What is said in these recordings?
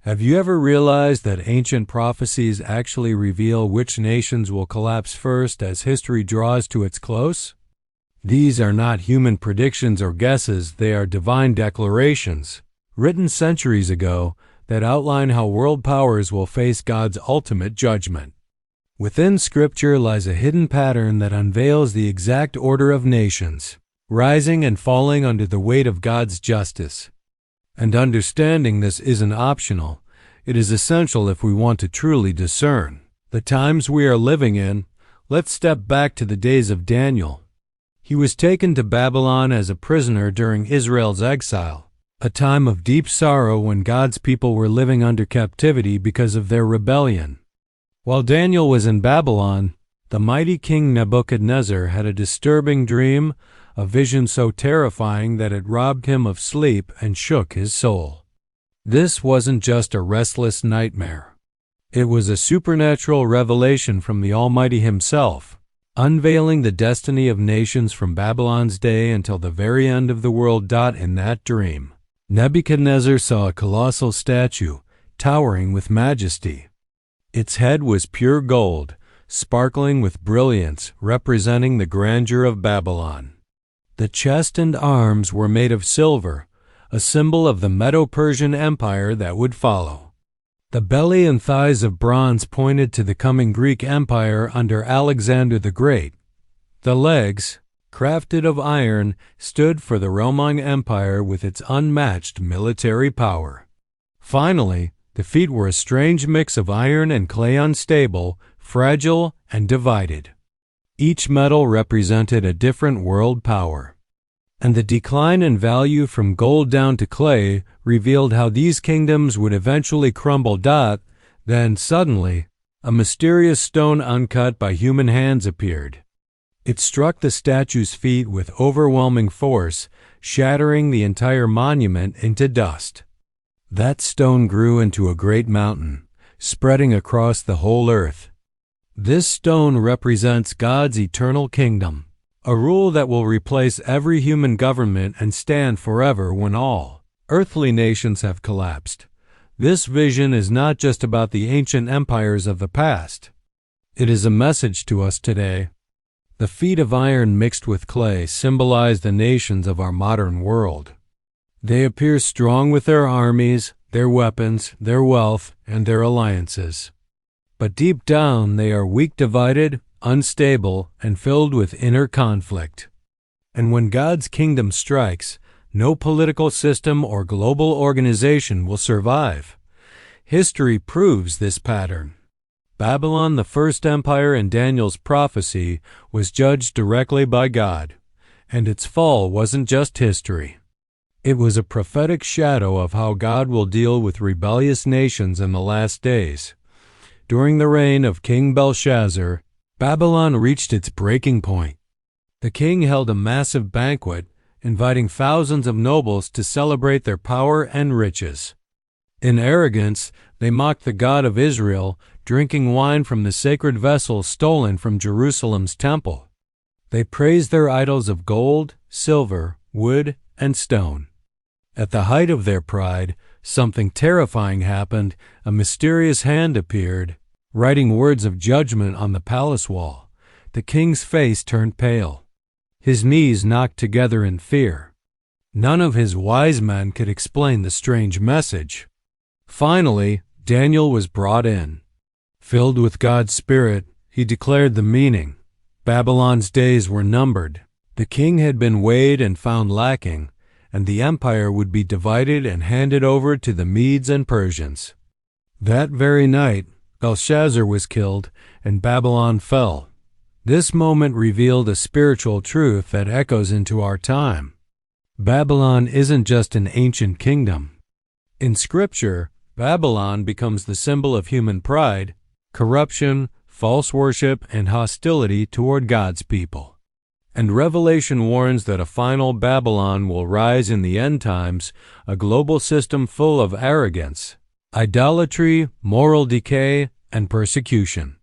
Have you ever realized that ancient prophecies actually reveal which nations will collapse first as history draws to its close? These are not human predictions or guesses, they are divine declarations, written centuries ago, that outline how world powers will face God's ultimate judgment. Within Scripture lies a hidden pattern that unveils the exact order of nations, rising and falling under the weight of God's justice. And understanding this isn't optional. It is essential if we want to truly discern the times we are living in. Let's step back to the days of Daniel. He was taken to Babylon as a prisoner during Israel's exile, a time of deep sorrow when God's people were living under captivity because of their rebellion. While Daniel was in Babylon, the mighty king Nebuchadnezzar had a disturbing dream, a vision so terrifying that it robbed him of sleep and shook his soul. This wasn't just a restless nightmare. It was a supernatural revelation from the Almighty Himself, unveiling the destiny of nations from Babylon's day until the very end of the world. In that dream, Nebuchadnezzar saw a colossal statue, towering with majesty. Its head was pure gold, sparkling with brilliance, representing the grandeur of Babylon. The chest and arms were made of silver, a symbol of the Medo-Persian Empire that would follow. The belly and thighs of bronze pointed to the coming Greek Empire under Alexander the Great. The legs, crafted of iron, stood for the Roman Empire with its unmatched military power. Finally, the feet were a strange mix of iron and clay, unstable, fragile, and divided. Each metal represented a different world power. And the decline in value from gold down to clay revealed how these kingdoms would eventually crumble. Then, suddenly, a mysterious stone uncut by human hands appeared. It struck the statue's feet with overwhelming force, shattering the entire monument into dust. That stone grew into a great mountain, spreading across the whole earth. This stone represents God's eternal kingdom, a rule that will replace every human government and stand forever when all earthly nations have collapsed. This vision is not just about the ancient empires of the past. It is a message to us today. The feet of iron mixed with clay symbolize the nations of our modern world. They appear strong with their armies, their weapons, their wealth, and their alliances. But deep down, they are weak, divided, unstable, and filled with inner conflict. And when God's kingdom strikes, no political system or global organization will survive. History proves this pattern. Babylon, the first empire in Daniel's prophecy, was judged directly by God, and its fall wasn't just history. It was a prophetic shadow of how God will deal with rebellious nations in the last days. During the reign of King Belshazzar, Babylon reached its breaking point. The king held a massive banquet, inviting thousands of nobles to celebrate their power and riches. In arrogance, they mocked the God of Israel, drinking wine from the sacred vessels stolen from Jerusalem's temple. They praised their idols of gold, silver, wood, and stone. At the height of their pride, something terrifying happened. A mysterious hand appeared, writing words of judgment on the palace wall. The king's face turned pale. His knees knocked together in fear. None of his wise men could explain the strange message. Finally, Daniel was brought in. Filled with God's Spirit, he declared the meaning. Babylon's days were numbered. The king had been weighed and found lacking, and the empire would be divided and handed over to the Medes and Persians. That very night, Belshazzar was killed, and Babylon fell. This moment revealed a spiritual truth that echoes into our time. Babylon isn't just an ancient kingdom. In Scripture, Babylon becomes the symbol of human pride, corruption, false worship, and hostility toward God's people. And Revelation warns that a final Babylon will rise in the end times, a global system full of arrogance, idolatry, moral decay, and persecution.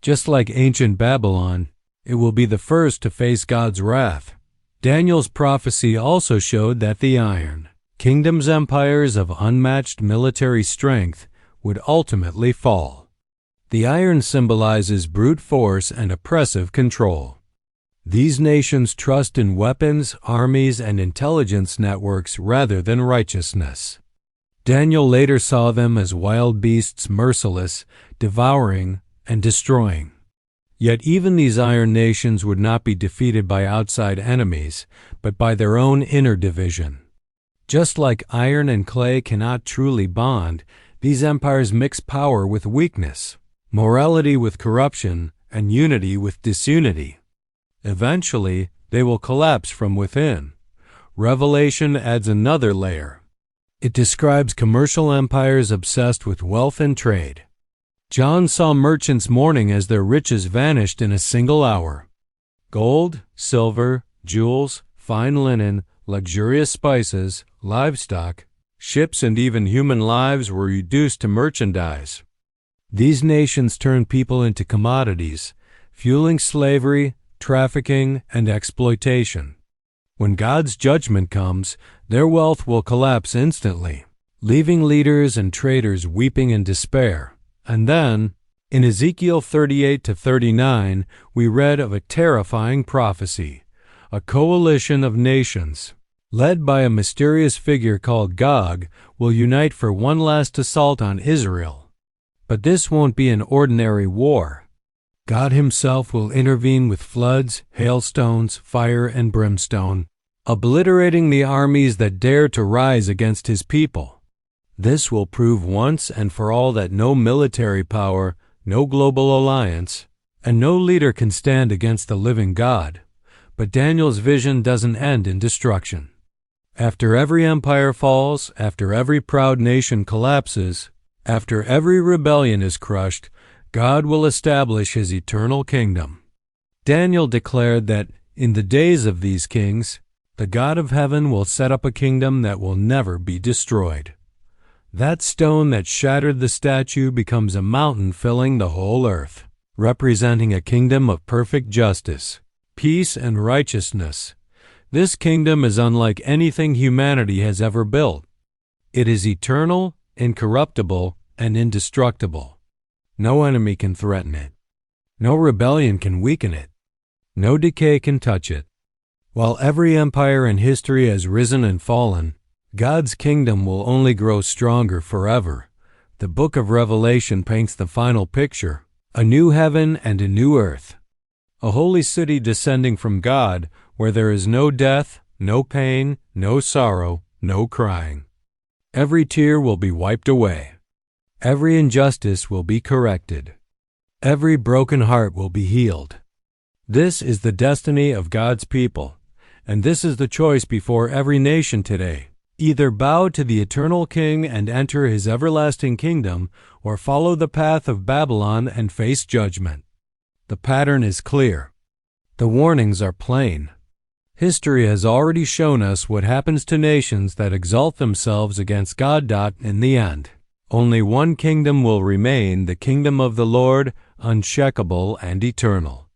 Just like ancient Babylon, it will be the first to face God's wrath. Daniel's prophecy also showed that the iron, Kingdoms, empires of unmatched military strength would ultimately fall. The iron symbolizes brute force and oppressive control. These nations trust in weapons, armies, and intelligence networks rather than righteousness. Daniel later saw them as wild beasts, merciless, devouring, and destroying. Yet even these iron nations would not be defeated by outside enemies, but by their own inner division. Just like iron and clay cannot truly bond, these empires mix power with weakness, morality with corruption, and unity with disunity. Eventually, they will collapse from within. Revelation adds another layer. It describes commercial empires obsessed with wealth and trade. John saw merchants mourning as their riches vanished in a single hour. Gold, silver, jewels, fine linen, luxurious spices, livestock, ships, and even human lives were reduced to merchandise. These nations turn people into commodities, fueling slavery, trafficking, and exploitation. When God's judgment comes, their wealth will collapse instantly, leaving leaders and traders weeping in despair. And then, in Ezekiel 38-39, we read of a terrifying prophecy. A coalition of nations, led by a mysterious figure called Gog, will unite for one last assault on Israel. But this won't be an ordinary war. God himself will intervene with floods, hailstones, fire, and brimstone, obliterating the armies that dare to rise against his people. This will prove once and for all that no military power, no global alliance, and no leader can stand against the living God. But Daniel's vision doesn't end in destruction. After every empire falls, after every proud nation collapses, after every rebellion is crushed, God will establish his eternal kingdom. Daniel declared that in the days of these kings, the God of heaven will set up a kingdom that will never be destroyed. That stone that shattered the statue becomes a mountain filling the whole earth, representing a kingdom of perfect justice, peace, and righteousness. This kingdom is unlike anything humanity has ever built. It is eternal, incorruptible, and indestructible. No enemy can threaten it. No rebellion can weaken it. No decay can touch it. While every empire in history has risen and fallen, God's kingdom will only grow stronger forever. The book of Revelation paints the final picture, a new heaven and a new earth. A holy city descending from God, where there is no death, no pain, no sorrow, no crying. Every tear will be wiped away. Every injustice will be corrected. Every broken heart will be healed. This is the destiny of God's people, and this is the choice before every nation today. Either bow to the eternal King and enter his everlasting kingdom, or follow the path of Babylon and face judgment. The pattern is clear. The warnings are plain. History has already shown us what happens to nations that exalt themselves against God. In the end, only one kingdom will remain, the kingdom of the Lord, unshakable and eternal.